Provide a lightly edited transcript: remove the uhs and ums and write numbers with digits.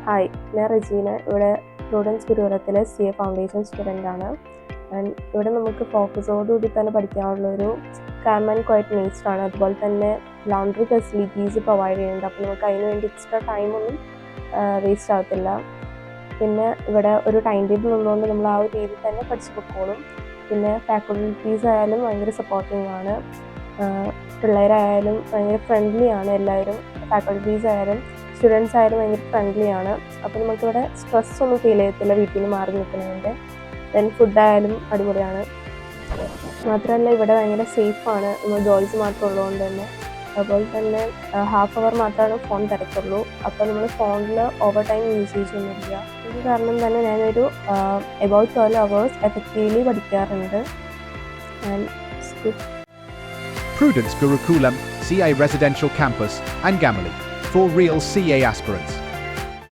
Hi, ഞാൻ റെജീന. ഇവിടെ prudence ഗുരുകുലത്തിലെ CA foundation student ആണ്. ആൻഡ് ഇവിടെ നമുക്ക് ഫോക്കസോടുകൂടി തന്നെ പഠിക്കാനുള്ളൊരു കാം ആൻഡ് ക്വയറ്റ് നേച്ചറാണ്. അതുപോലെ തന്നെ ലോണ്ടറി ഫെസിലിറ്റീസ് പ്രൊവൈഡ് ചെയ്യുന്നുണ്ട്. അപ്പോൾ നമുക്ക് അതിന് വേണ്ടി എക്സ്ട്രാ ടൈമൊന്നും വേസ്റ്റ് ആകത്തില്ല. പിന്നെ ഇവിടെ ഒരു ടൈം ടേബിൾ ഉള്ളതുകൊണ്ട് നമ്മൾ ആ ഒരു രീതിയിൽ തന്നെ പഠിച്ചു പൊക്കോളും. പിന്നെ ഫാക്കൽറ്റീസ് ആയാലും ഭയങ്കര സപ്പോർട്ടിംഗ് ആണ്. പിള്ളേരായാലും ഭയങ്കര ഫ്രണ്ട്ലി ആണ് എല്ലാവരും. ഫാക്കൽറ്റീസ് ആയാലും സ്റ്റുഡൻസ് ആയാലും ഭയങ്കര ഫ്രണ്ട്ലി ആണ്. അപ്പോൾ നമുക്കിവിടെ സ്ട്രെസ് ഒന്നും ഫീൽ ചെയ്യത്തില്ല വീട്ടിൽ നിന്ന് മാറി നിൽക്കുന്നതിൻ്റെ. ദെൻ ഫുഡായാലും അടിപൊളിയാണ്. മാത്രമല്ല ഇവിടെ ഭയങ്കര സേഫാണ്, നമ്മൾ ഗേൾസ് മാത്രം ഉള്ളതുകൊണ്ട് തന്നെ. അതുപോലെ തന്നെ ഹാഫ് അവർ മാത്രമാണ് ഫോൺ തരത്തുള്ളൂ. അപ്പോൾ നമ്മൾ ഫോണിൽ ഓവർ ടൈം യൂസേജ് ഒന്നുമില്ല. ഇത് കാരണം തന്നെ ഞാനൊരു എബൌട്ട് 12 hours എഫക്റ്റീവ്ലി പഠിക്കാറുണ്ട്. And Prudence Gurukulam, CA Residential Campus, Angamali, for real CA aspirants.